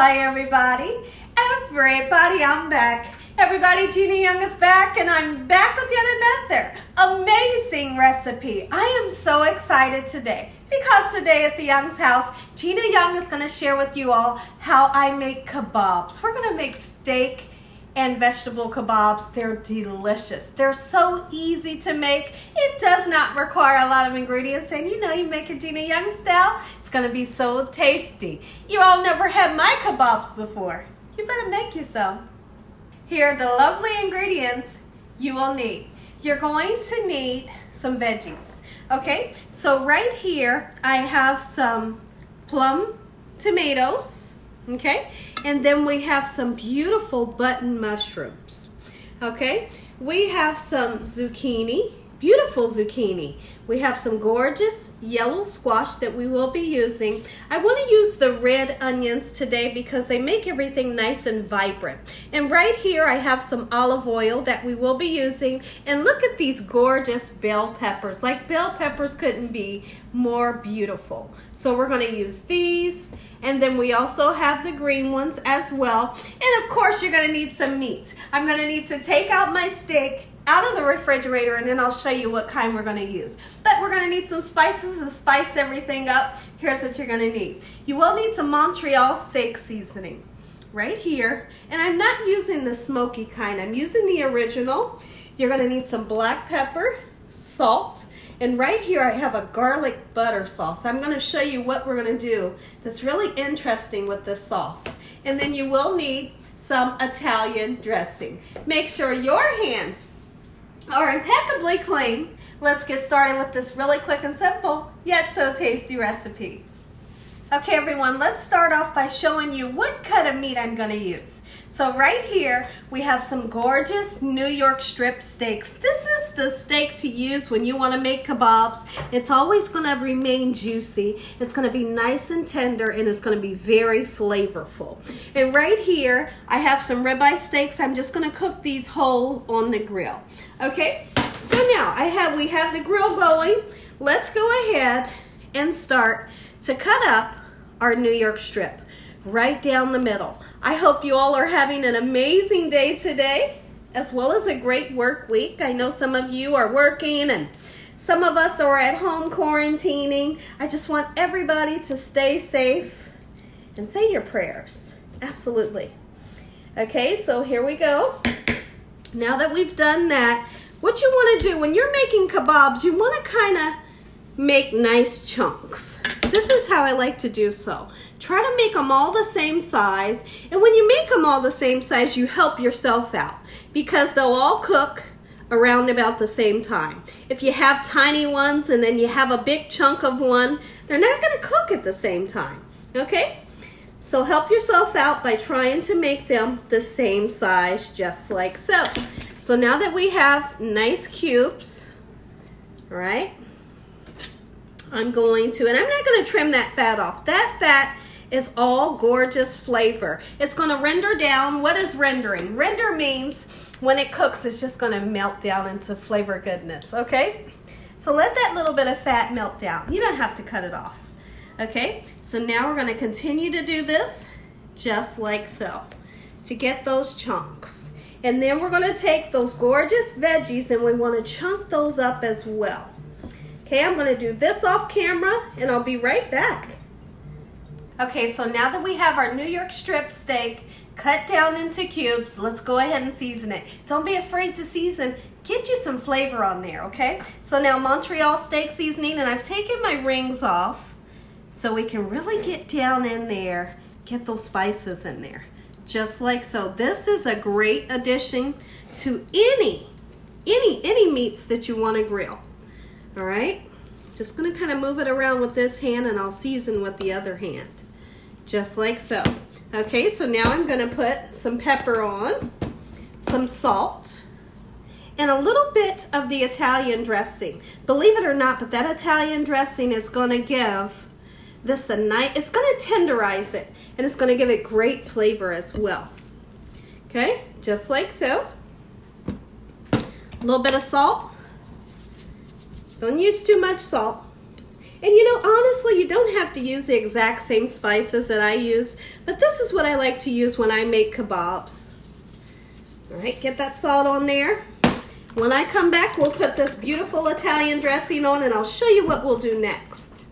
Hi everybody. Everybody, I'm back. Everybody, Gina Young is back, and I'm back with yet another amazing recipe. I am so excited today because today at the Young's house, Gina Young is going to share with you all how I make kabobs. We're going to make steak and vegetable kabobs. They're delicious. They're so easy to make. It does not require a lot of ingredients, and you know, you make it Gina Young style, it's going to be so tasty. You all never had my kabobs before. You better make you some. Here are the lovely ingredients you will need. You're going to need some veggies. Okay, so right here I have some plum tomatoes. Okay, and then we have some beautiful button mushrooms. Okay, we have some zucchini, beautiful zucchini. We have some gorgeous yellow squash that we will be using. I want to use the red onions today because they make everything nice and vibrant. And right here I have some olive oil that we will be using. And look at these gorgeous bell peppers. Like bell peppers couldn't be more beautiful. So we're going to use these. And then we also have the green ones as well. And of course you're going to need some meat. I'm going to need to take out my steak out of the refrigerator, and then I'll show you what kind we're going to use. But we're going to need some spices to spice everything up. Here's what you're going to need. You will need some Montreal steak seasoning right here. And I'm not using the smoky kind. I'm using the original. You're going to need some black pepper, salt, and right here I have a garlic butter sauce. I'm going to show you what we're going to do that's really interesting with this sauce. And then you will need some Italian dressing. Make sure your hands are impeccably clean. Let's get started with this really quick and simple, yet so tasty recipe. Okay everyone, let's start off by showing you what cut of meat I'm going to use. So right here we have some gorgeous New York strip steaks. This is the steak to use when you want to make kebabs. It's always going to remain juicy. It's going to be nice and tender, and it's going to be very flavorful. And right here I have some ribeye steaks. I'm just going to cook these whole on the grill. Okay, so now we have the grill going. Let's go ahead and start to cut up our New York strip right down the middle. I hope you all are having an amazing day today, as well as a great work week. I know some of you are working and some of us are at home quarantining. I just want everybody to stay safe and say your prayers. Absolutely. Okay, so here we go. Now that we've done that, what you want to do when you're making kebabs, you want to kind of make nice chunks. This is how I like to do so. Try to make them all the same size, and when you make them all the same size, you help yourself out because they'll all cook around about the same time. If you have tiny ones and then you have a big chunk of one, they're not going to cook at the same time. Okay? So help yourself out by trying to make them the same size, just like so. So now that we have nice cubes, all right, I'm going to, and I'm not going to trim that fat off. That fat is all gorgeous flavor. It's going to render down. What is rendering? Render means when it cooks, it's just going to melt down into flavor goodness, okay? So let that little bit of fat melt down. You don't have to cut it off, okay? So now we're going to continue to do this just like so to get those chunks. And then we're going to take those gorgeous veggies and we want to chunk those up as well. Okay, I'm going to do this off camera and I'll be right back. Okay, so now that we have our New York strip steak cut down into cubes, let's go ahead and season it. Don't be afraid to season. Get you some flavor on there, okay? So now Montreal steak seasoning, and I've taken my rings off so we can really get down in there, get those spices in there, just like so. This is a great addition to any meats that you want to grill. All right, just going to kind of move it around with this hand, and I'll season with the other hand, just like so. Okay, so now I'm going to put some pepper on, some salt, and a little bit of the Italian dressing. Believe it or not, but that Italian dressing is going to give this a nice, it's going to tenderize it, and it's going to give it great flavor as well. Okay, just like so. A little bit of salt. Don't use too much salt. And you know, honestly, you don't have to use the exact same spices that I use, but this is what I like to use when I make kebabs. All right, get that salt on there. When I come back, we'll put this beautiful Italian dressing on, and I'll show you what we'll do next.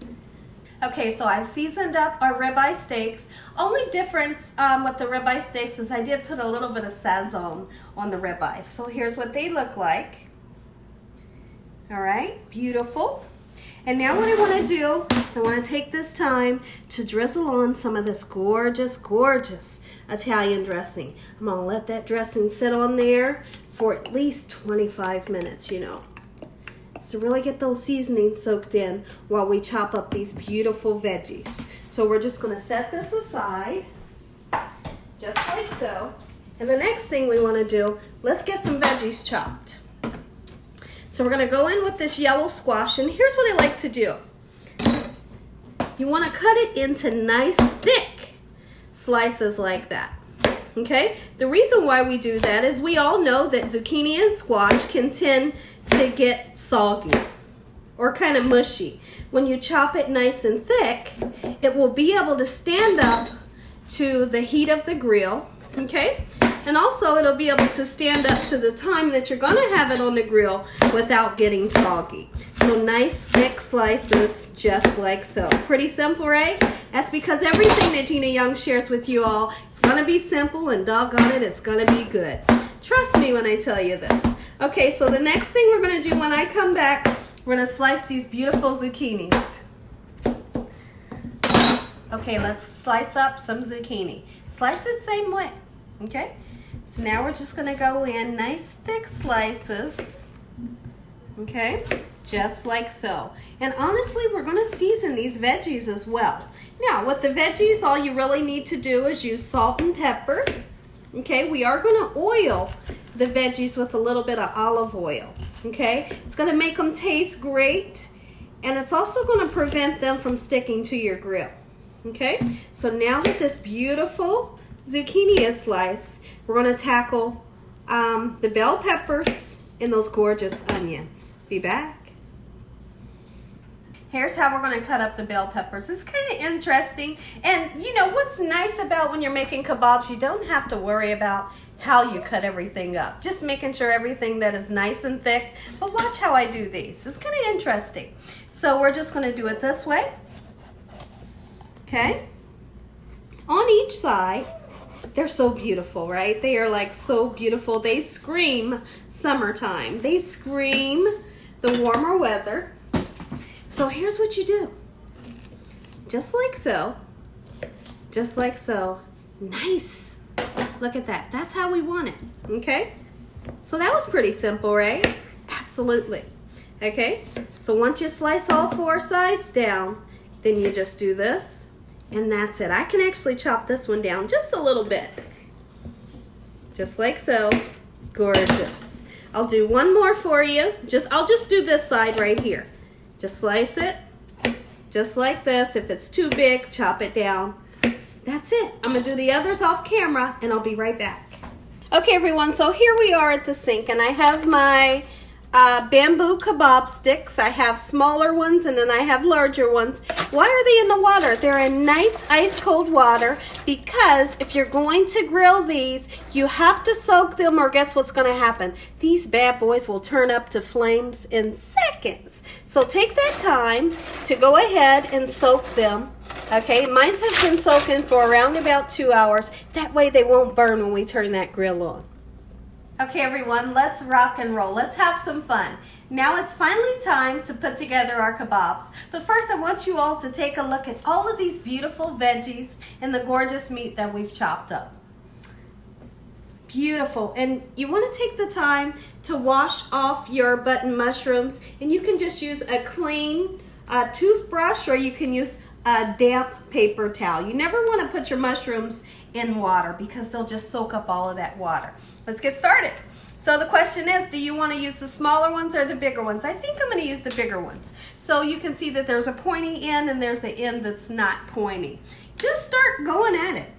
Okay, so I've seasoned up our ribeye steaks. Only difference with the ribeye steaks is I did put a little bit of sazon on the ribeye. So here's what they look like. All right, beautiful. And now what I want to do is I want to take this time to drizzle on some of this gorgeous, gorgeous Italian dressing. I'm going to let that dressing sit on there for at least 25 minutes, you know. So really get those seasonings soaked in while we chop up these beautiful veggies. So we're just going to set this aside, just like so. And the next thing we want to do, let's get some veggies chopped. So we're going to go in with this yellow squash, and here's what I like to do. You want to cut it into nice, thick slices like that. Okay? The reason why we do that is we all know that zucchini and squash can tend to get soggy or kind of mushy. When you chop it nice and thick, it will be able to stand up to the heat of the grill. Okay? And also it'll be able to stand up to the time that you're going to have it on the grill without getting soggy. So nice thick slices just like so. Pretty simple, right? That's because everything that Gina Young shares with you all is going to be simple, and doggone it, it's going to be good. Trust me when I tell you this. Okay, so the next thing we're going to do when I come back, we're going to slice these beautiful zucchinis. Okay, let's slice up some zucchini. Slice it same way. Okay? So now we're just going to go in nice thick slices, okay, just like so. And honestly, we're going to season these veggies as well. Now, with the veggies, all you really need to do is use salt and pepper. Okay, we are going to oil the veggies with a little bit of olive oil. Okay, it's going to make them taste great, and it's also going to prevent them from sticking to your grill. Okay, so now with this beautiful zucchini is sliced, we're going to tackle the bell peppers and those gorgeous onions. Be back. Here's how we're going to cut up the bell peppers. It's kind of interesting, and you know what's nice about when you're making kebabs, you don't have to worry about how you cut everything up. Just making sure everything that is nice and thick. But watch how I do these. It's kind of interesting. So we're just going to do it this way. Okay? On each side. They're so beautiful, right? They are like so beautiful. They scream summertime. They scream the warmer weather. So here's what you do. Just like so. Just like so. Nice. Look at that. That's how we want it. Okay? So that was pretty simple, right? Absolutely. Okay? So once you slice all four sides down, then you just do this. And that's it. I can actually chop this one down just a little bit. Just like so. Gorgeous. I'll do one more for you. I'll just do this side right here. Just slice it. Just like this. If it's too big, chop it down. That's it. I'm going to do the others off camera, and I'll be right back. Okay, everyone. So here we are at the sink, and I have my bamboo kebab sticks. I have smaller ones and then I have larger ones. Why are they in the water? They're in nice ice cold water because if you're going to grill these, you have to soak them, or guess what's going to happen? These bad boys will turn up to flames in seconds. So take that time to go ahead and soak them. Okay, mine have been soaking for around about 2 hours. That way they won't burn when we turn that grill on. Okay, everyone, let's rock and roll. Let's have some fun. Now it's finally time to put together our kebabs. But first, I want you all to take a look at all of these beautiful veggies and the gorgeous meat that we've chopped up. Beautiful. And you want to take the time to wash off your button mushrooms, and you can just use a clean toothbrush, or you can use a damp paper towel. You never want to put your mushrooms in water because they'll just soak up all of that water. Let's get started. So the question is, do you want to use the smaller ones or the bigger ones? I think I'm going to use the bigger ones. So you can see that there's a pointy end and there's an end that's not pointy. Just start going at it.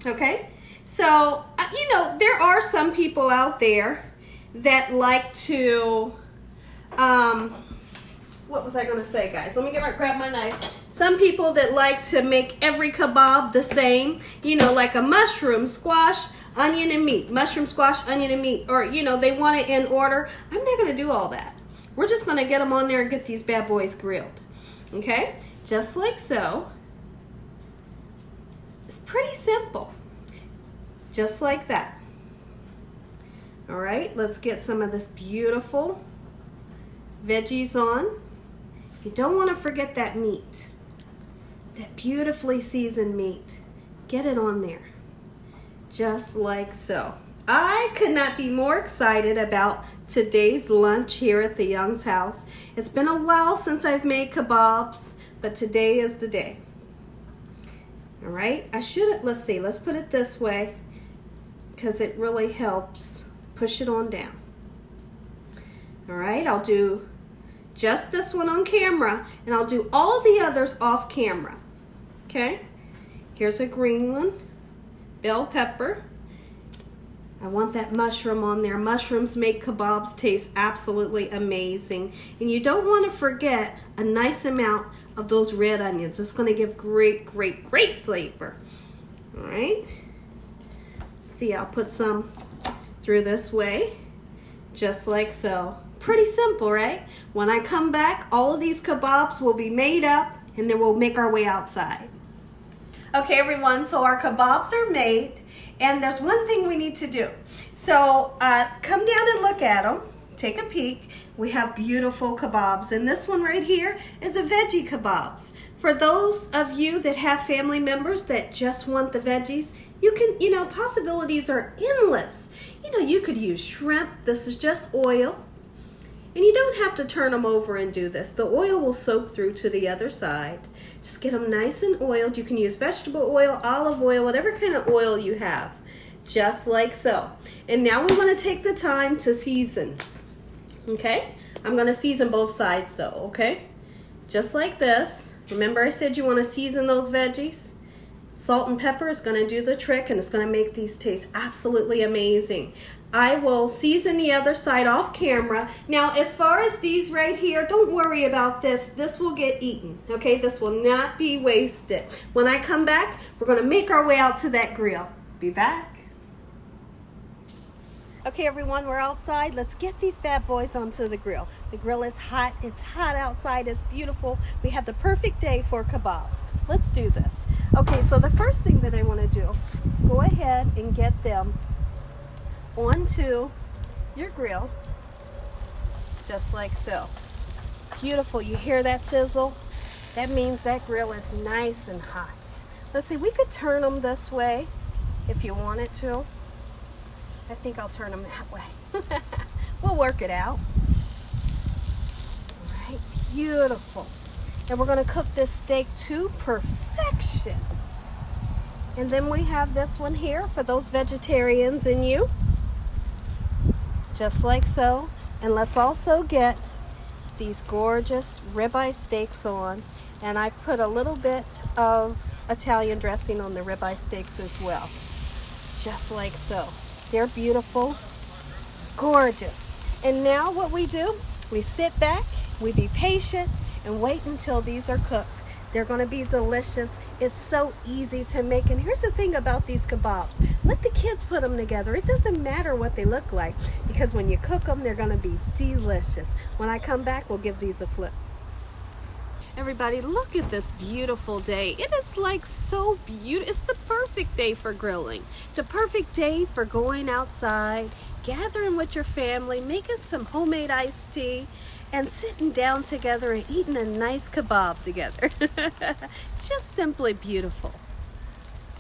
Okay? So, you know, there are some people out there that like to what was I going to say, guys? Let me grab my knife. Some people that like to make every kebab the same, you know, like a mushroom, squash, onion, and meat. Mushroom, squash, onion, and meat. Or, you know, they want it in order. I'm not going to do all that. We're just going to get them on there and get these bad boys grilled. Okay? Just like so. It's pretty simple. Just like that. All right, let's get some of this beautiful veggies on. You don't want to forget that meat. That beautifully seasoned meat. Get it on there. Just like so. I could not be more excited about today's lunch here at the Young's house. It's been a while since I've made kebabs, but today is the day. All right, let's see, let's put it this way because it really helps. Push it on down. All right, I'll do just this one on camera, and I'll do all the others off camera. Okay, here's a green one, bell pepper. I want that mushroom on there. Mushrooms make kebabs taste absolutely amazing. And you don't want to forget a nice amount of those red onions. It's going to give great, great, great flavor. All right. See, I'll put some through this way, just like so. Pretty simple, right? When I come back, all of these kebabs will be made up, and then we'll make our way outside. Okay, everyone, so our kebabs are made. And there's one thing we need to do. So come down and look at them. Take a peek. We have beautiful kebabs. And this one right here is a veggie kebabs. For those of you that have family members that just want the veggies, you can, possibilities are endless. You could use shrimp. This is just oil. And you don't have to turn them over and do this. The oil will soak through to the other side. Just get them nice and oiled. You can use vegetable oil, olive oil, whatever kind of oil you have. Just like so. And now we want to take the time to season. Okay? I'm going to season both sides though, okay? Just like this. Remember I said you want to season those veggies? Salt and pepper is going to do the trick, and it's going to make these taste absolutely amazing. I will season the other side off camera. Now, as far as these right here, don't worry about this. This will get eaten, okay? This will not be wasted. When I come back, we're going to make our way out to that grill. Be back. Okay, everyone, we're outside. Let's get these bad boys onto the grill. The grill is hot. It's hot outside. It's beautiful. We have the perfect day for kebabs. Let's do this. Okay, so the first thing that I want to do, go ahead and get them onto your grill, just like so. Beautiful. You hear that sizzle? That means that grill is nice and hot. Let's see, we could turn them this way if you wanted to. I think I'll turn them that way. We'll work it out. All right, beautiful. And we're going to cook this steak to perfection. And then we have this one here for those vegetarians in you. Just like so. And let's also get these gorgeous ribeye steaks on. And I put a little bit of Italian dressing on the ribeye steaks as well. Just like so. They're beautiful, gorgeous. And now what we do, we sit back, we be patient, and wait until these are cooked. They're going to be delicious. It's so easy to make. And here's the thing about these kebabs. Let the kids put them together. It doesn't matter what they look like, because when you cook them, they're going to be delicious. When I come back, we'll give these a flip. Everybody, look at this beautiful day. It is like so beautiful. It's the perfect day for grilling. The perfect day for going outside, gathering with your family, making some homemade iced tea, and sitting down together and eating a nice kebab together. It's just simply beautiful.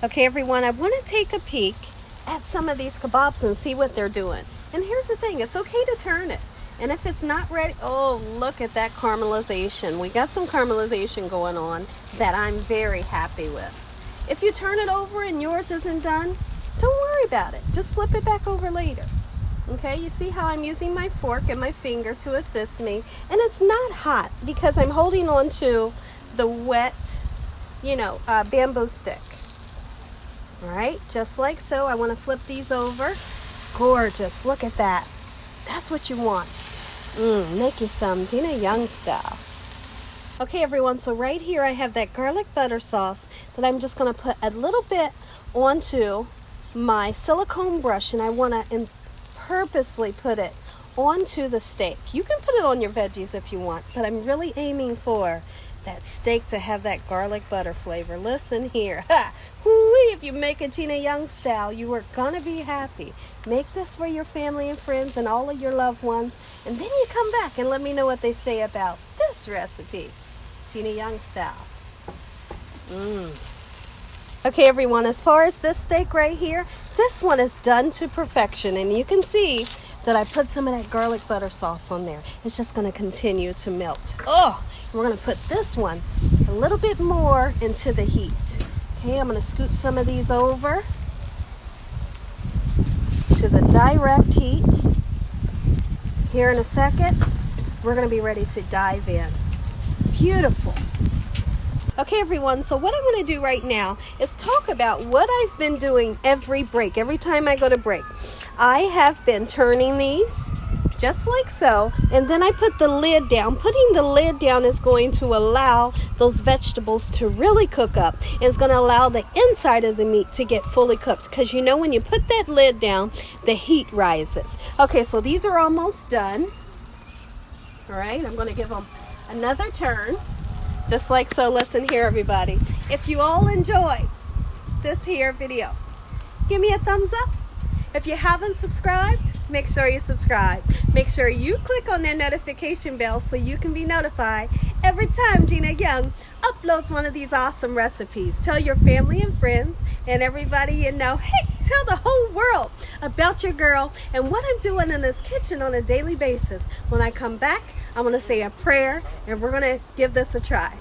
Okay, everyone, I want to take a peek at some of these kebabs and see what they're doing. And here's the thing, it's okay to turn it. And if it's not ready, oh, look at that caramelization. We got some caramelization going on that I'm very happy with. If you turn it over and yours isn't done, don't worry about it. Just flip it back over later. Okay, you see how I'm using my fork and my finger to assist me. And it's not hot because I'm holding on to the wet, bamboo stick. All right, just like so. I want to flip these over. Gorgeous, look at that. That's what you want. Make you some Gina Young style. Okay everyone, so right here I have that garlic butter sauce that I'm just going to put a little bit onto my silicone brush, and I want to purposely put it onto the steak. You can put it on your veggies if you want, but I'm really aiming for that steak to have that garlic butter flavor. Listen here. Ha! Whoo-wee, if you make it Gina Young style, you are going to be happy. Make this for your family and friends and all of your loved ones, and then you come back and let me know what they say about this recipe. Gina Young style. Okay everyone, as far as this steak right here, this one is done to perfection, and you can see that I put some of that garlic butter sauce on there. It's just going to continue to melt. Oh, we're going to put this one a little bit more into the heat. Okay, I'm going to scoot some of these over to the direct heat. Here in a second, we're going to be ready to dive in. Beautiful. Okay everyone, so what I'm going to do right now is talk about what I've been doing every break. Every time I go to break, I have been turning these just like so, and then I put the lid down. Putting the lid down is going to allow those vegetables to really cook up, and it's going to allow the inside of the meat to get fully cooked, because you know when you put that lid down, the heat rises. Okay, so these are almost done. All right, I'm going to give them another turn, just like so. Listen here, everybody. If you all enjoy this here video, give me a thumbs up. If you haven't subscribed, make sure you subscribe. Make sure you click on that notification bell so you can be notified every time Gina Young uploads one of these awesome recipes. Tell your family and friends and everybody you know. Hey, tell the whole world about your girl and what I'm doing in this kitchen on a daily basis. When I come back, I'm going to say a prayer and we're going to give this a try.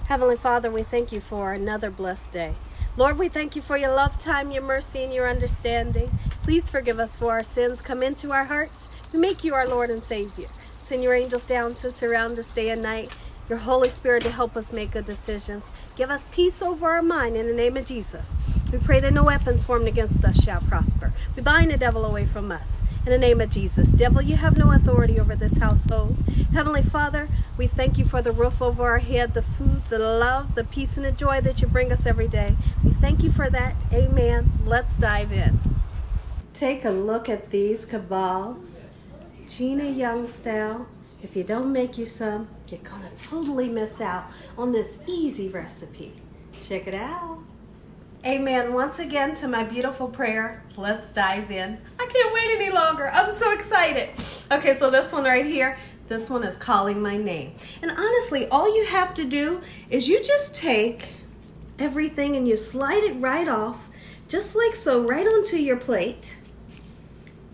Heavenly Father, we thank you for another blessed day. Lord, we thank you for your love, time, your mercy, and your understanding. Please forgive us for our sins. Come into our hearts. We make you our Lord and Savior. Send your angels down to surround us day and night. Your Holy Spirit to help us make good decisions. Give us peace over our mind in the name of Jesus. We pray that no weapons formed against us shall prosper. We bind the devil away from us in the name of Jesus. Devil, you have no authority over this household. Heavenly Father, we thank you for the roof over our head, the food, the love, the peace, and the joy that you bring us every day. We thank you for that. Amen. Let's dive in. Take a look at these kabobs. Gina Young style. If you don't make you some, you're gonna totally miss out on this easy recipe. Check it out. Amen. Once again to my beautiful prayer. Let's dive in. I can't wait any longer. I'm so excited. Okay, so this one right here, this one is calling my name. And honestly, all you have to do is you just take everything and you slide it right off, just like so, right onto your plate,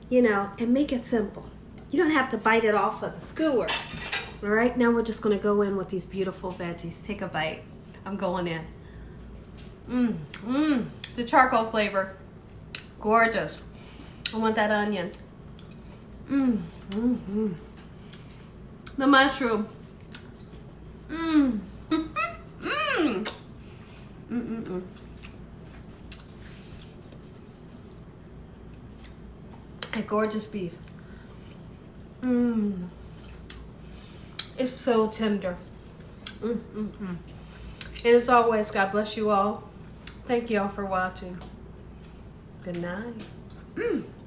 you know, and make it simple. You don't have to bite it off of the skewer. All right, now we're just gonna go in with these beautiful veggies. Take a bite. I'm going in. The charcoal flavor, gorgeous. I want that onion. The mushroom. A gorgeous beef. It's so tender. And as always, God bless you all. Thank you all for watching. Good night.